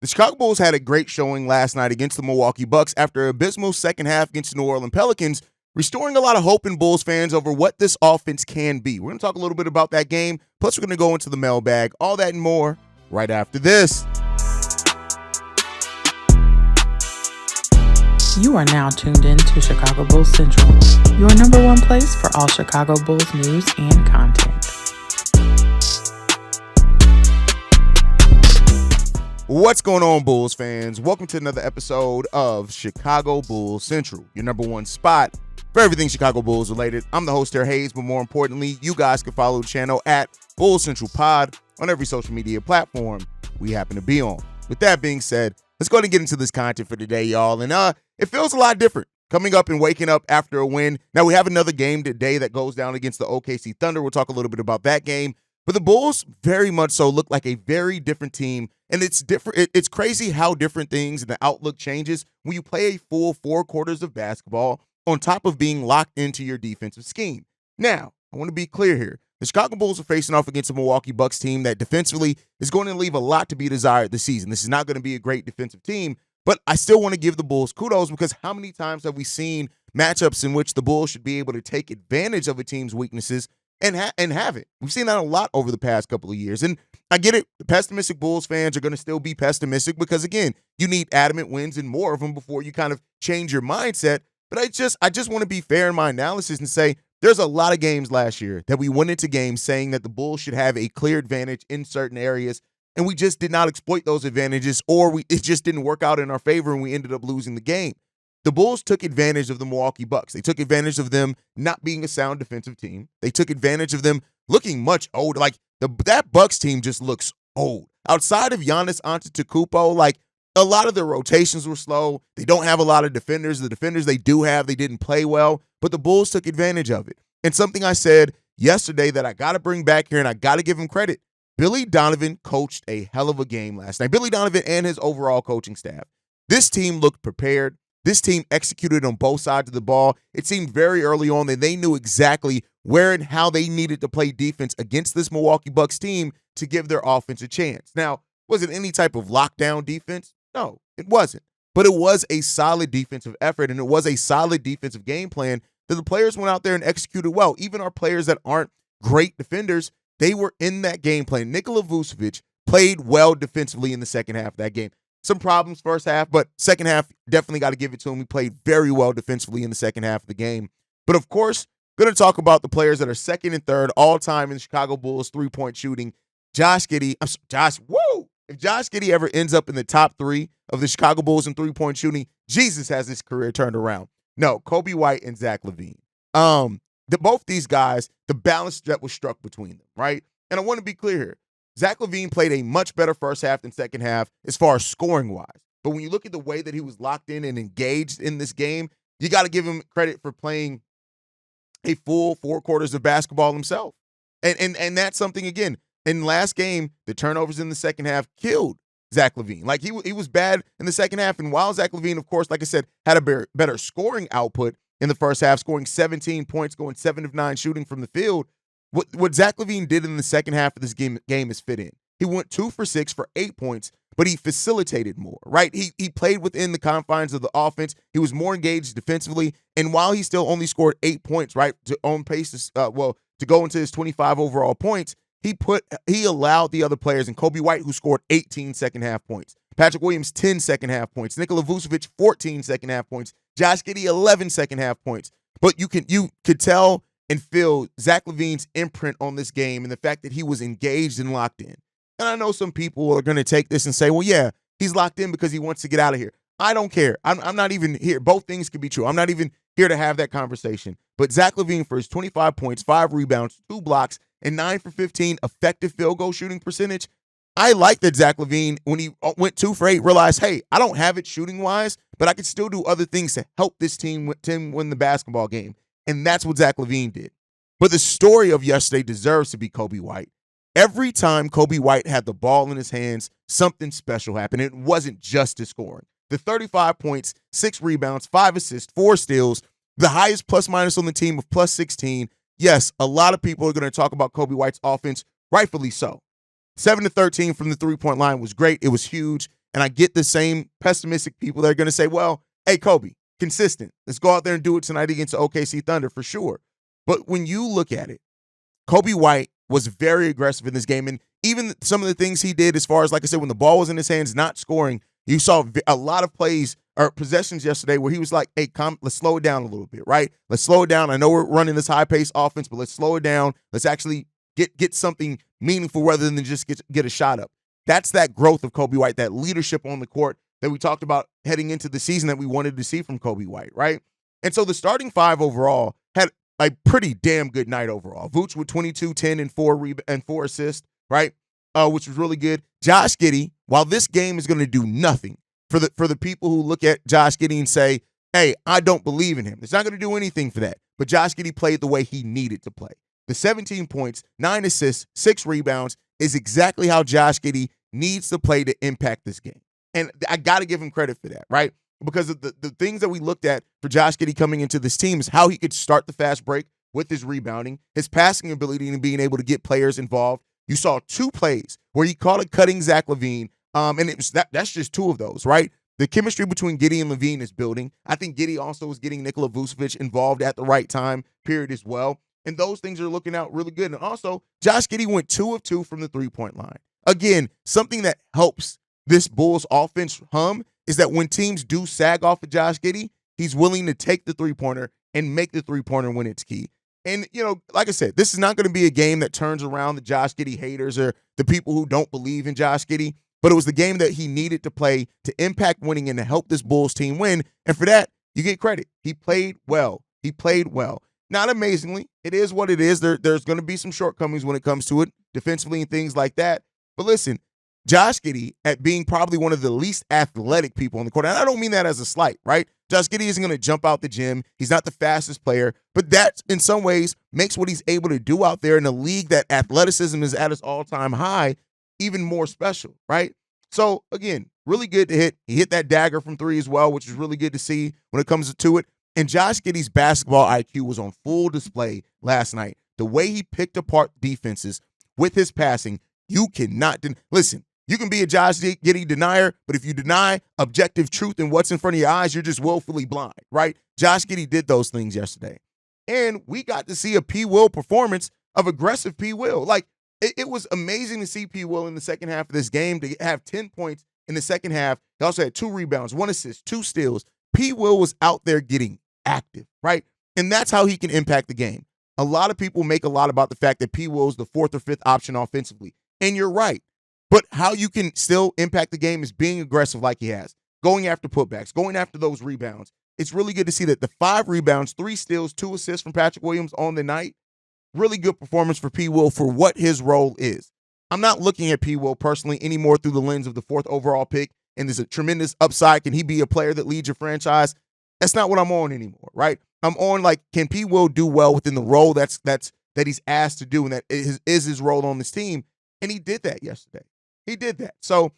The Chicago Bulls had a great showing last night against the Milwaukee Bucks after an abysmal second half against the New Orleans Pelicans, restoring a lot of hope in Bulls fans over what this offense can be. We're going to talk a little bit about that game, plus we're going to go into the mailbag, all that and more right after this. You are now tuned in to Chicago Bulls Central, your number one place for all Chicago Bulls news and content. What's going on, Bulls fans? Welcome to another episode of Chicago Bulls Central, your number one spot for everything Chicago Bulls related. I'm the host here, Haize, but more importantly, you guys can follow the channel at Bulls Central Pod on every social media platform we happen to be on. With that being said, let's go ahead and get into this content for today, y'all. And it feels a lot different coming up and waking up after a win. Now, we have another game today that goes down against the OKC Thunder. We'll talk a little bit about that game. But the Bulls very much so look like a very different team. And it's different. It's crazy how different things and the outlook changes when you play a full 4 quarters of basketball on top of being locked into your defensive scheme. Now, I want to be clear here. The Chicago Bulls are facing off against a Milwaukee Bucks team that defensively is going to leave a lot to be desired this season. This is not going to be a great defensive team, but I still want to give the Bulls kudos because how many times have we seen matchups in which the Bulls should be able to take advantage of a team's weaknesses and have it? We've seen that a lot over the past couple of years. And I get it. The pessimistic Bulls fans are going to still be pessimistic because, again, you need adamant wins and more of them before you kind of change your mindset. But I just want to be fair in my analysis and say there's a lot of games last year that we went into games saying that the Bulls should have a clear advantage in certain areas, and we just did not exploit those advantages, or it just didn't work out in our favor, and we ended up losing the game. The Bulls took advantage of the Milwaukee Bucks. They took advantage of them not being a sound defensive team. They took advantage of them looking much older. Like, that Bucks team just looks old. Outside of Giannis Antetokounmpo, like, a lot of their rotations were slow. They don't have a lot of defenders. The defenders they do have, they didn't play well, but the Bulls took advantage of it. And something I said yesterday that I got to bring back here, and I got to give him credit. Billy Donovan coached a hell of a game last night. Billy Donovan and his overall coaching staff. This team looked prepared. This team executed on both sides of the ball. It seemed very early on that they knew exactly where and how they needed to play defense against this Milwaukee Bucks team to give their offense a chance. Now, was it any type of lockdown defense? No, it wasn't. But it was a solid defensive effort, and it was a solid defensive game plan that the players went out there and executed well. Even our players that aren't great defenders, they were in that game plan. Nikola Vucevic played well defensively in the second half of that game. Some problems first half, but second half, definitely got to give it to him. He played very well defensively in the second half of the game. But, of course, going to talk about the players that are second and third all-time in the Chicago Bulls three-point shooting. If Josh Giddey ever ends up in the top 3 of the Chicago Bulls in three-point shooting, Jesus has his career turned around. No, Coby White and Zach LaVine. Both these guys, the balance that was struck between them, right? And I want to be clear here. Zach LaVine played a much better first half than second half as far as scoring-wise. But when you look at the way that he was locked in and engaged in this game, you got to give him credit for playing a full 4 quarters of basketball himself. And that's something, again, in last game, the turnovers in the second half killed Zach LaVine. Like, he was bad in the second half. And while Zach LaVine, of course, like I said, had a better scoring output in the first half, scoring 17 points, going 7 of 9 shooting from the field, what Zach LaVine did in the second half of this game is fit in. He went 2 for 6 for 8 points, but he facilitated more, right? He played within the confines of the offense. He was more engaged defensively. And while he still only scored 8 points, right, to own pace, to go into his 25 overall points, he allowed the other players, and Coby White, who scored 18 second half points, Patrick Williams, 10 second half points, Nikola Vucevic, 14 second half points, Josh Giddey, 11 second half points. But you could tell and feel Zach LaVine's imprint on this game and the fact that he was engaged and locked in. And I know some people are going to take this and say, well, yeah, he's locked in because he wants to get out of here. I don't care. I'm not even here. Both things could be true. I'm not even here to have that conversation. But Zach LaVine, for his 25 points, 5 rebounds, 2 blocks, and 9 for 15 effective field goal shooting percentage, I like that Zach LaVine, when he went 2 for 8, realized, hey, I don't have it shooting-wise, but I can still do other things to help this team win the basketball game. And that's what Zach LaVine did. But the story of yesterday deserves to be Coby White. Every time Coby White had the ball in his hands, something special happened. It wasn't just his scoring. The 35 points, 6 rebounds, 5 assists, 4 steals, the highest plus-minus on the team of plus 16. Yes, a lot of people are going to talk about Coby White's offense, rightfully so. 7 to 13 from the three-point line was great. It was huge. And I get the same pessimistic people that are going to say, well, hey, Coby, consistent. Let's go out there and do it tonight against the OKC Thunder for sure. But when you look at it, Coby White was very aggressive in this game. And even some of the things he did as far as, like I said, when the ball was in his hands, not scoring, you saw a lot of plays or possessions yesterday where he was like, hey, let's slow it down a little bit, right? Let's slow it down. I know we're running this high-paced offense, but let's slow it down. Let's actually get something meaningful rather than just get a shot up. That's that growth of Coby White, that leadership on the court that we talked about heading into the season that we wanted to see from Coby White, right? And so the starting five overall had a pretty damn good night overall. Vooch with 22, 10, and 4 assists, right? Which was really good. Josh Giddey, while this game is going to do nothing for the people who look at Josh Giddey and say, hey, I don't believe in him. It's not going to do anything for that. But Josh Giddey played the way he needed to play. The 17 points, 9 assists, 6 rebounds is exactly how Josh Giddey needs to play to impact this game. And I got to give him credit for that, right? Because of the things that we looked at for Josh Giddey coming into this team is how he could start the fast break with his rebounding, his passing ability, and being able to get players involved. You saw 2 plays where he called it cutting Zach LaVine, and it was that's just 2 of those, right? The chemistry between Giddey and LaVine is building. I think Giddey also was getting Nikola Vucevic involved at the right time period as well. And those things are looking out really good. And also, Josh Giddey went 2 of 2 from the three-point line. Again, something that helps this Bulls offense hum is that when teams do sag off of Josh Giddey, he's willing to take the three-pointer and make the three-pointer when it's key. And, like I said, this is not going to be a game that turns around the Josh Giddey haters or the people who don't believe in Josh Giddey, but it was the game that he needed to play to impact winning and to help this Bulls team win. And for that, you get credit. He played well. Not amazingly. It is what it is. There's going to be some shortcomings when it comes to it, defensively and things like that. But listen, Josh Giddey, at being probably one of the least athletic people on the court, and I don't mean that as a slight, right? Josh Giddey isn't going to jump out the gym. He's not the fastest player, but that, in some ways, makes what he's able to do out there in a league that athleticism is at its all-time high even more special, right? So, again, really good to hit. He hit that dagger from 3 as well, which is really good to see when it comes to it. And Josh Giddey's basketball IQ was on full display last night. The way he picked apart defenses with his passing, you cannot listen. You can be a Josh Giddey denier, but if you deny objective truth and what's in front of your eyes, you're just willfully blind, right? Josh Giddey did those things yesterday. And we got to see a P. Will performance of aggressive P. Will. Like, it was amazing to see P. Will in the second half of this game to have 10 points in the second half. He also had 2 rebounds, 1 assist, 2 steals. P. Will was out there getting active, right? And that's how he can impact the game. A lot of people make a lot about the fact that P. Will is the 4th or 5th option offensively. And you're right. But how you can still impact the game is being aggressive like he has, going after putbacks, going after those rebounds. It's really good to see that the 5 rebounds, 3 steals, 2 assists from Patrick Williams on the night. Really good performance for P. Will for what his role is. I'm not looking at P. Will personally anymore through the lens of the 4th overall pick, and there's a tremendous upside. Can he be a player that leads your franchise? That's not what I'm on anymore, right? I'm on, like, can P. Will do well within the role that he's asked to do and that is his role on this team? And he did that yesterday. He did that. So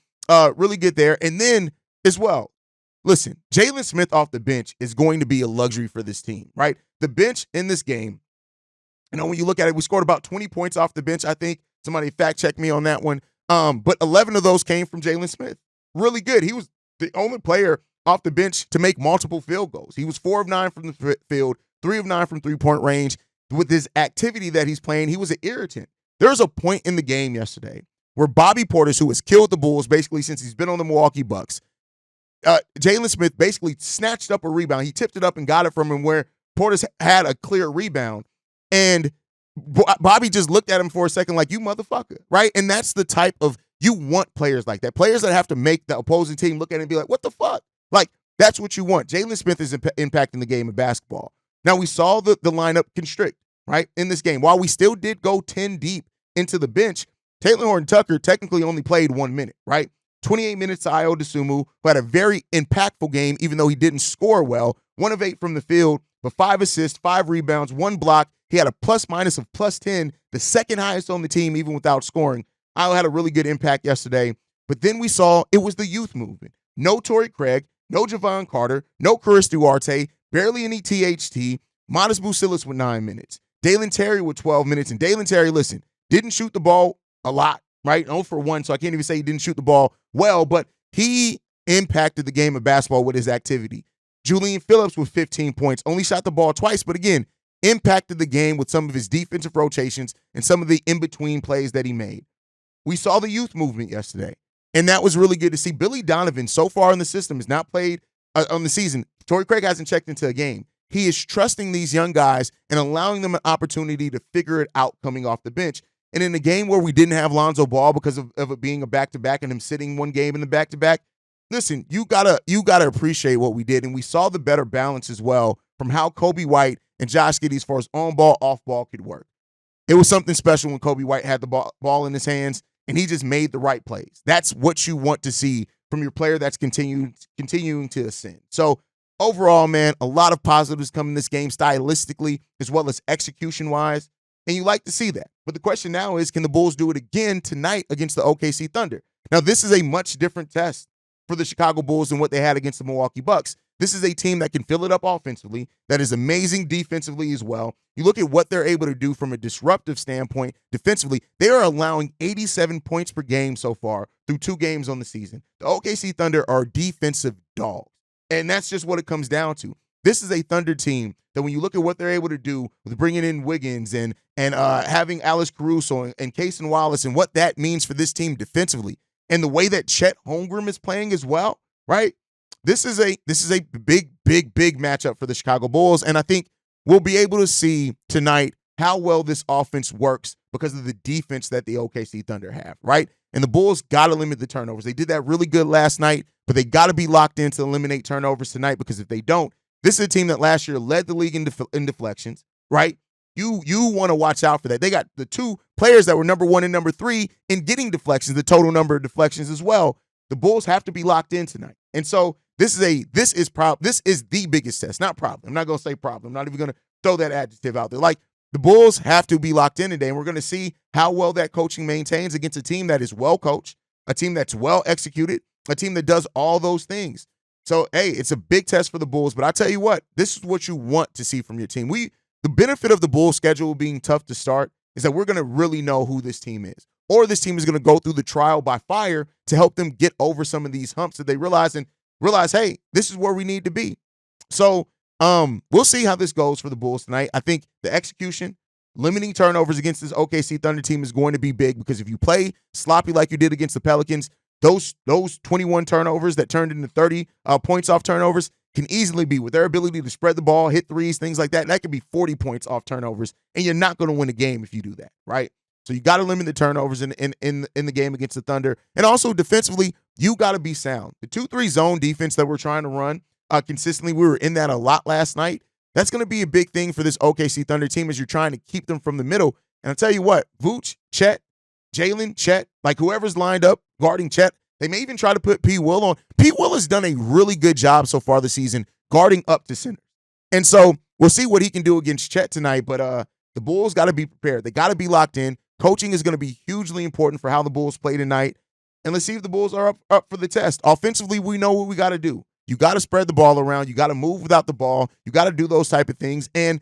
really good there. And then as well, listen, Jalen Smith off the bench is going to be a luxury for this team, right? The bench in this game, when you look at it, we scored about 20 points off the bench, I think. Somebody fact check me on that one. But 11 of those came from Jalen Smith. Really good. He was the only player off the bench to make multiple field goals. He was 4 of 9 from the field, 3 of 9 from three-point range. With his activity that he's playing, he was an irritant. There was a point in the game yesterday where Bobby Portis, who has killed the Bulls basically since he's been on the Milwaukee Bucks, Jalen Smith basically snatched up a rebound. He tipped it up and got it from him where Portis had a clear rebound. And Bobby just looked at him for a second like, you motherfucker, right? And that's the type of, you want players like that. Players that have to make the opposing team look at it and be like, what the fuck? Like, that's what you want. Jalen Smith is impacting the game of basketball. Now, we saw the lineup constrict, right, in this game. While we still did go 10 deep into the bench, Taylor Horton-Tucker technically only played 1 minute, right? 28 minutes to Ayo Dosunmu, who had a very impactful game, even though he didn't score well. 1 of 8 from the field, but 5 assists, 5 rebounds, 1 block. He had a plus-minus of +10, the second highest on the team, even without scoring. Ayo had a really good impact yesterday. But then we saw it was the youth movement. No Torrey Craig, no Javon Carter, no Chris Duarte, barely any THT, Modest Bucilis with 9 minutes. Dalen Terry with 12 minutes. And Dalen Terry, listen, didn't shoot the ball a lot, right? 0 for 1, so I can't even say he didn't shoot the ball well, but he impacted the game of basketball with his activity. Julian Phillips with 15 points, only shot the ball twice, but again, impacted the game with some of his defensive rotations and some of the in-between plays that he made. We saw the youth movement yesterday, and that was really good to see. Billy Donovan, so far in the system, has not played on the season. Torrey Craig hasn't checked into a game. He is trusting these young guys and allowing them an opportunity to figure it out coming off the bench. And in a game where we didn't have Lonzo Ball because of it being a back-to-back and him sitting one game in the back-to-back, listen, you gotta appreciate what we did. And we saw the better balance as well from how Coby White and Josh Giddey, as far as on-ball, off-ball, could work. It was something special when Coby White had the ball in his hands and he just made the right plays. That's what you want to see from your player that's continuing to ascend. So overall, man, a lot of positives come in this game stylistically as well as execution-wise, and you like to see that. But the question now is, can the Bulls do it again tonight against the OKC Thunder? Now, this is a much different test for the Chicago Bulls than what they had against the Milwaukee Bucks. This is a team that can fill it up offensively, that is amazing defensively as well. You look at what they're able to do from a disruptive standpoint defensively. They are allowing 87 points per game so far through 2 games on the season. The OKC Thunder are defensive dogs, and that's just what it comes down to. This is a Thunder team that when you look at what they're able to do with bringing in Wiggins and having Alex Caruso and Cason Wallace and what that means for this team defensively, and the way that Chet Holmgren is playing as well, right? This is a big matchup for the Chicago Bulls, and I think we'll be able to see tonight how well this offense works because of the defense that the OKC Thunder have, right? And the Bulls got to limit the turnovers. They did that really good last night, but they got to be locked in to eliminate turnovers tonight, because if they don't, this is a team that last year led the league in deflections, right? You want to watch out for that. They got the 2 players that were number 1 and number 3 in getting deflections, the total number of deflections as well. The Bulls have to be locked in tonight. And so this is the biggest test, not problem. I'm not going to say problem. I'm not even going to throw that adjective out there. Like, the Bulls have to be locked in today, and we're going to see how well that coaching maintains against a team that is well coached, a team that's well executed, a team that does all those things. So, hey, it's a big test for the Bulls, but I tell you what, this is what you want to see from your team. The benefit of the Bulls schedule being tough to start is that we're going to really know who this team is, or this team is going to go through the trial by fire to help them get over some of these humps that they realize, hey, this is where we need to be. So we'll see how this goes for the Bulls tonight. I think the execution, limiting turnovers against this OKC Thunder team is going to be big, because if you play sloppy like you did against the Pelicans, those 21 turnovers that turned into 30 points off turnovers can easily be, with their ability to spread the ball, hit threes, things like that. That could be 40 points off turnovers, and you're not going to win a game if you do that, right? So you got to limit the turnovers in the game against the Thunder. And also defensively, you got to be sound. The 2-3 zone defense that we're trying to run consistently, we were in that a lot last night. That's going to be a big thing for this OKC Thunder team, as you're trying to keep them from the middle. And I'll tell you what, Vooch, Chet, Jalen, Chet, like whoever's lined up guarding Chet, they may even try to put P. Will on. P. Will has done a really good job so far this season guarding up to center. And so we'll see what he can do against Chet tonight, but the Bulls got to be prepared. They got to be locked in. Coaching is going to be hugely important for how the Bulls play tonight. And let's see if the Bulls are up for the test. Offensively, we know what we got to do. You got to spread the ball around. You got to move without the ball. You got to do those type of things. And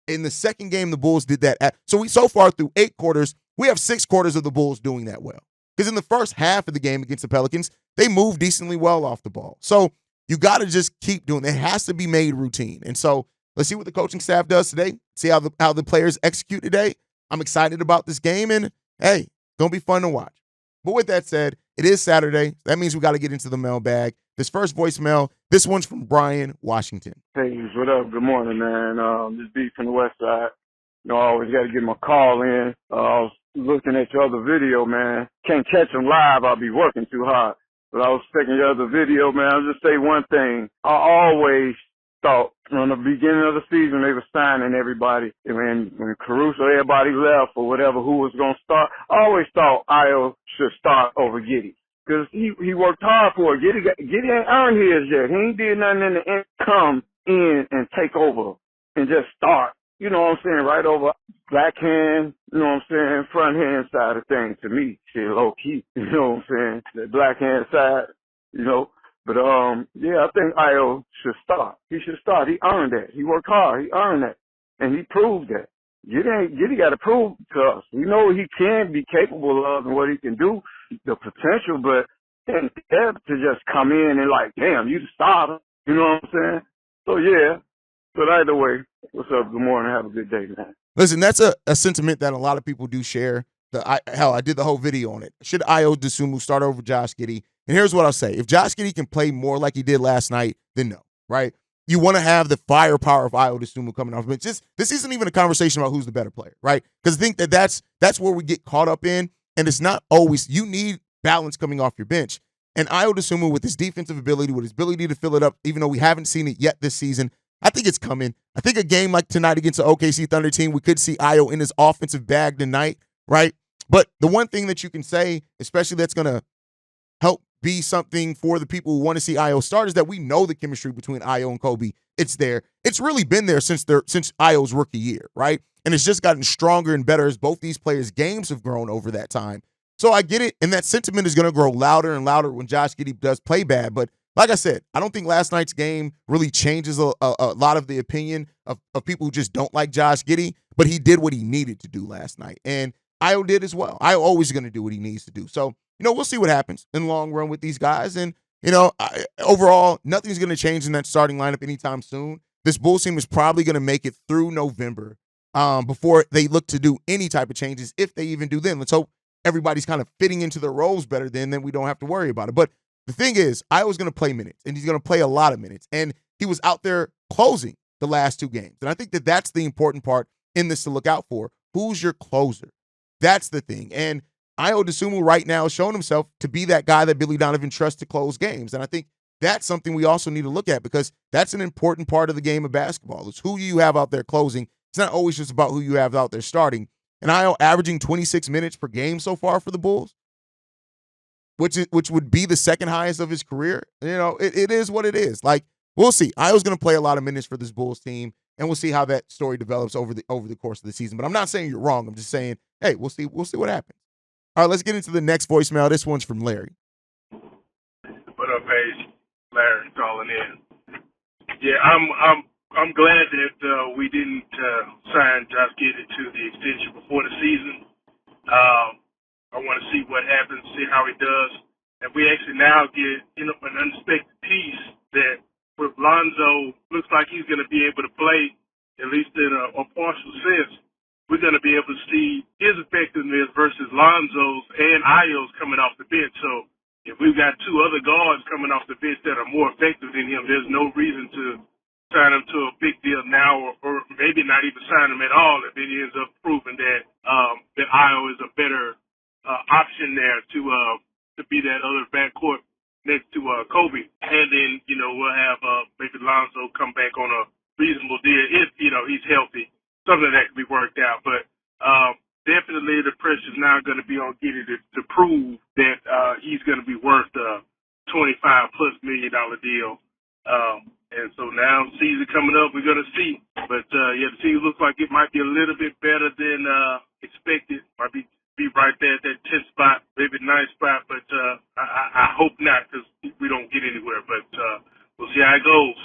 in the second game, the Bulls did that. So far through 8 quarters, we have 6 quarters of the Bulls doing that well. Because in the first half of the game against the Pelicans, they moved decently well off the ball. So you got to just keep doing it. It has to be made routine. And so let's see what the coaching staff does today. See how the players execute today. I'm excited about this game, and hey, it's going to be fun to watch. But with that said, it is Saturday. That means we got to get into the mailbag. This first voicemail, this one's from Brian, Washington. Hey, what up? Good morning, man. This beat from the West Side. I always got to get my call in. I was looking at your other video, man. Can't catch them live. I'll be working too hard. But I was checking your other video, man. I'll just say one thing. I always thought from the beginning of the season they were signing everybody. And when Caruso, everybody left or whatever, who was going to start, I always thought Io should start over Giddey. Because he worked hard for it. Giddey ain't earned his yet. He ain't did nothing in the end. Come in and take over and just start. You know what I'm saying? Right over back hand, you know what I'm saying? Front hand side of things to me. Shit, low key. You know what I'm saying? The black hand side, you know. But, yeah, I think Io should start. He should start. He earned that. He worked hard. He earned that. And he proved that. Giddey got to prove to us. We know what he can be capable of and what he can do, the potential, but he and Deb to just come in and like, damn, you the starter. You know what I'm saying? So, yeah. But either way, what's up? Good morning. Have a good day, man. Listen, that's a sentiment that a lot of people do share. I did the whole video on it. Should Ayo Dosunmu start over Josh Giddey? And here's what I'll say. If Josh Giddey can play more like he did last night, then no, right? You want to have the firepower of Ayo Dosunmu coming off. But this isn't even a conversation about who's the better player, right? Because I think that's where we get caught up in, and it's not always. You need balance coming off your bench. And Ayo Dosunmu, with his defensive ability, with his ability to fill it up, even though we haven't seen it yet this season, I think it's coming. I think a game like tonight against the OKC Thunder team, we could see Ayo in his offensive bag tonight, right? But the one thing that you can say, especially that's going to help be something for the people who want to see Ayo start, is that we know the chemistry between Ayo and Coby. It's there. It's really been there since Ayo's rookie year, right? And it's just gotten stronger and better as both these players' games have grown over that time. So I get it, and that sentiment is going to grow louder and louder when Josh Giddey does play bad. But like I said, I don't think last night's game really changes a lot of the opinion of people who just don't like Josh Giddey, but he did what he needed to do last night. And Ayo did as well. Ayo always going to do what he needs to do. So, we'll see what happens in the long run with these guys. And, overall, nothing's going to change in that starting lineup anytime soon. This Bulls team is probably going to make it through November before they look to do any type of changes, if they even do then. Let's hope everybody's kind of fitting into their roles better then we don't have to worry about it. But the thing is, Ayo's going to play minutes, and he's going to play a lot of minutes. And he was out there closing the last two games. And I think that that's the important part in this to look out for. Who's your closer? That's the thing. And Ayo Dosunmu right now has shown himself to be that guy that Billy Donovan trusts to close games. And I think that's something we also need to look at, because that's an important part of the game of basketball. It's who you have out there closing. It's not always just about who you have out there starting. And Ayo averaging 26 minutes per game so far for the Bulls, which would be the second highest of his career. It is what it is. Like, we'll see. Ayo's going to play a lot of minutes for this Bulls team, and we'll see how that story develops over the course of the season. But I'm not saying you're wrong. I'm just saying, hey, we'll see what happens. All right, let's get into the next voicemail. This one's from Larry. What up, Haize? Larry calling in. Yeah, I'm glad that we didn't sign Josh Giddey to the extension before the season. I want to see what happens, see how he does. And we actually now get, an unexpected piece that with Lonzo, looks like he's going to be able to play, at least in a partial sense. We're going to be able to see his effectiveness versus Lonzo's and Ayo's coming off the bench. So if we've got two other guards coming off the bench that are more effective than him, there's no reason to sign him to a big deal now, or maybe not even sign him at all if it ends up proving that that Ayo is a better option there to be that other backcourt next to Coby. And then, we'll have maybe Lonzo come back on a reasonable deal if, he's healthy. Something that can be worked out. But definitely the pressure's now going to be on Giddey to prove that he's going to be worth a $25+ million deal. And so now, season coming up, we're going to see. But, the season looks like it might be a little bit better than expected. Might be right there at that 10th spot, maybe 9th spot. But I hope not, because we don't get anywhere. But we'll see how it goes.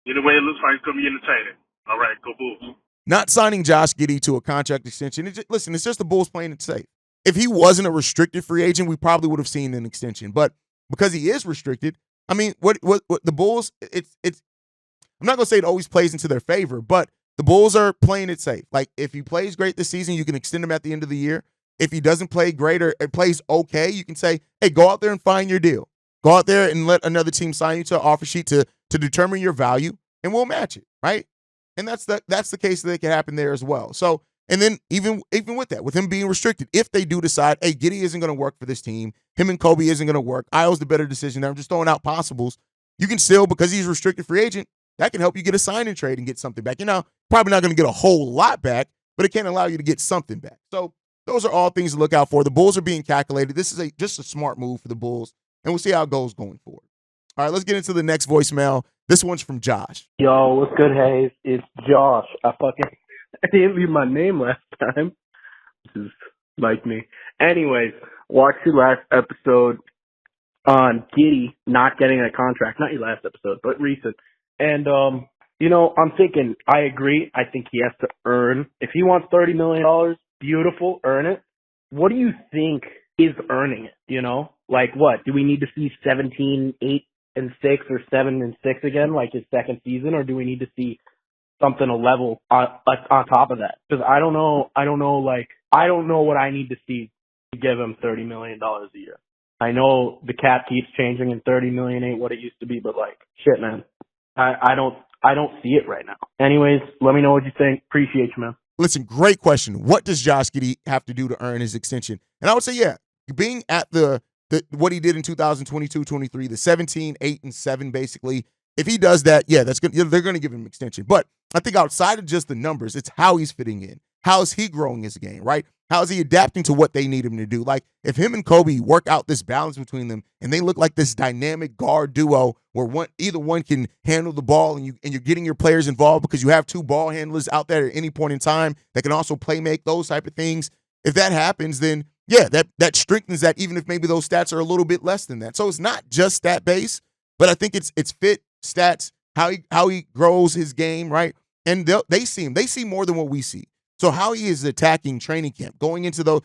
Either way, it looks like it's going to be entertaining. All right, go Bulls. Not signing Josh Giddey to a contract extension. It's just the Bulls playing it safe. If he wasn't a restricted free agent, we probably would have seen an extension. But because he is restricted, I mean, what the Bulls, it's I'm not going to say it always plays into their favor, but the Bulls are playing it safe. Like, if he plays great this season, you can extend him at the end of the year. If he doesn't play great or plays okay, you can say, hey, go out there and find your deal. Go out there and let another team sign you to an offer sheet to determine your value, and we'll match it, right? And that's the case that can happen there as well. So, and then even with that, with him being restricted, if they do decide, hey, Giddey isn't going to work for this team, him and Coby isn't going to work, Ayo's the better decision there, I'm just throwing out possibles, you can still, because he's a restricted free agent, that can help you get a sign and trade and get something back. Probably not going to get a whole lot back, but it can allow you to get something back. So those are all things to look out for. The Bulls are being calculated. This is just a smart move for the Bulls, and we'll see how it goes going forward. All right, let's get into the next voicemail. This one's from Josh. Yo, what's good, Haize? It's Josh. I didn't leave my name last time, which is like me. Anyways, watched your last episode on Giddey not getting a contract. Not your last episode, but recent. And, I'm thinking, I agree. I think he has to earn. If he wants $30 million, beautiful, earn it. What do you think is earning it, you know? Like what? Do we need to see 17, 8 and 6 or 7 and 6 again, like his second season, or do we need to see something a level on top of that? Because I don't know what I need to see to give him $30 million a year. I know the cap keeps changing and 30 million ain't what it used to be, but like, shit, man. I don't see it right now. Anyways, let me know what you think. Appreciate you, man. Listen, great question. What does Josh Giddey have to do to earn his extension? And I would say, yeah, being at the what he did in 2022-23, the 17, 8, and 7, basically, if he does that, yeah, that's good. They're going to give him an extension. But I think outside of just the numbers, it's how he's fitting in. How is he growing his game, right? How is he adapting to what they need him to do? Like, if him and Coby work out this balance between them and they look like this dynamic guard duo where either one can handle the ball and you're getting your players involved because you have two ball handlers out there at any point in time that can also play make, those type of things. If that happens, then yeah, that strengthens that, even if maybe those stats are a little bit less than that. So it's not just stat based, but I think it's fit, stats, how he grows his game, right? And they see more than what we see. So how he is attacking training camp, going into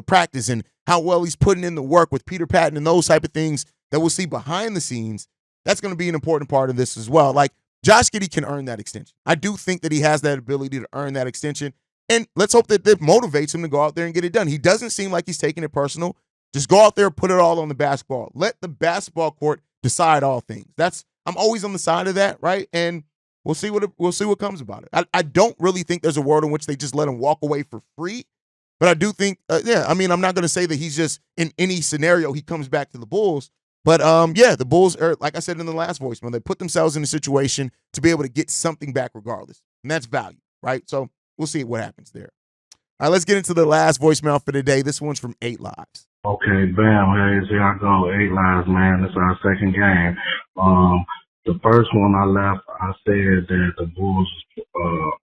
practice, and how well he's putting in the work with Peter Patton and those type of things that we'll see behind the scenes, that's going to be an important part of this as well. Like, Josh Giddey can earn that extension. I do think that he has that ability to earn that extension, and let's hope that motivates him to go out there and get it done. He doesn't seem like he's taking it personal. Just go out there, put it all on the basketball. Let the basketball court decide all things. I'm always on the side of that, right? And we'll see what comes about it. I don't really think there's a world in which they just let him walk away for free. But I do think, I'm not going to say that he's just in any scenario he comes back to the Bulls. But, the Bulls are, like I said in the last voicemail, they put themselves in a situation to be able to get something back regardless. And that's value, right? So we'll see what happens there. All right, let's get into the last voicemail for today. This one's from 8 Lives. Okay, bam, Haize, here I go. 8 Lives, man. This is our second game. The first one I left, I said that the Bulls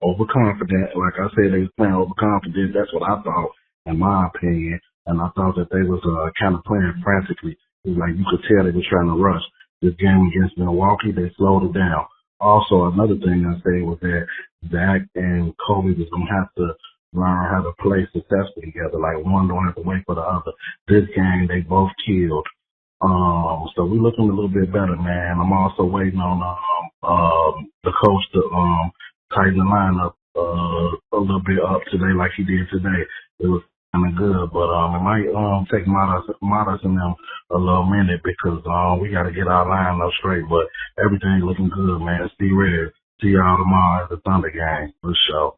overconfident. Like I said, they was playing overconfident. That's what I thought, in my opinion. And I thought that they was kind of playing frantically. It was like you could tell they was trying to rush. This game against Milwaukee, they slowed it down. Also, another thing I said was that Zach and Coby was going to have to learn how to play successfully together. Like, one don't have to wait for the other. This game, they both killed. So we're looking a little bit better, man. I'm also waiting on the coach to tighten the lineup a little bit up today, like he did today. It was kind of good, but it might take Modest and them a little minute because we got to get our lineup straight. But everything looking good, man. Stay ready. See y'all tomorrow at the Thunder game for sure.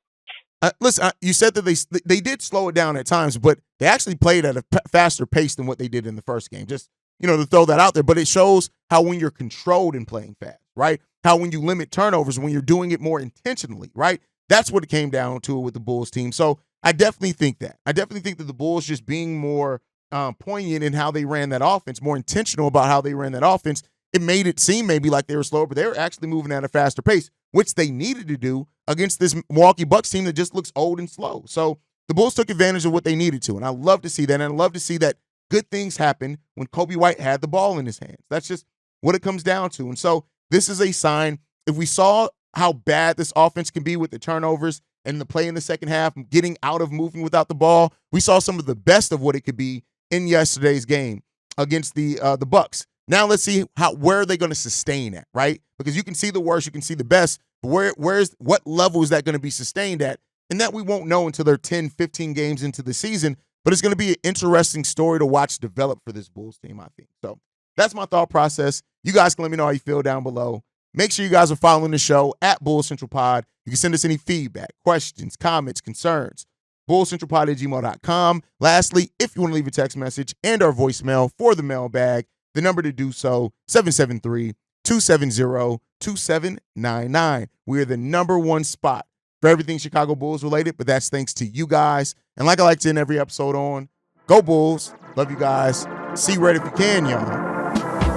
Listen, you said that they did slow it down at times, but they actually played at a faster pace than what they did in the first game. Just, to throw that out there. But it shows how when you're controlled and playing fast, right? How when you limit turnovers, when you're doing it more intentionally, right? That's what it came down to with the Bulls team. So I definitely think that. I definitely think that the Bulls just being more poignant in how they ran that offense, more intentional about how they ran that offense, it made it seem maybe like they were slower, but they were actually moving at a faster pace, which they needed to do against this Milwaukee Bucks team that just looks old and slow. So the Bulls took advantage of what they needed to, and I love to see that, and I love to see that good things happen when Coby White had the ball in his hands. That's just what it comes down to. And so this is a sign. If we saw how bad this offense can be with the turnovers and the play in the second half, getting out of moving without the ball, we saw some of the best of what it could be in yesterday's game against the Bucks. Now let's see where are they going to sustain at, right? Because you can see the worst, you can see the best, but what level is that going to be sustained at? And that we won't know until they're 10, 15 games into the season. But it's going to be an interesting story to watch develop for this Bulls team, I think. So that's my thought process. You guys can let me know how you feel down below. Make sure you guys are following the show at Bulls Central Pod. You can send us any feedback, questions, comments, concerns. BullsCentralPod@gmail.com. Lastly, if you want to leave a text message and our voicemail for the mailbag, the number to do so, 773-270-2799. We are the #1 spot for everything Chicago Bulls related, but that's thanks to you guys. And like I like to end every episode on, go Bulls. Love you guys. See red if you can, y'all.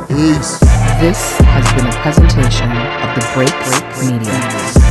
Peace. This has been a presentation of the Break Media.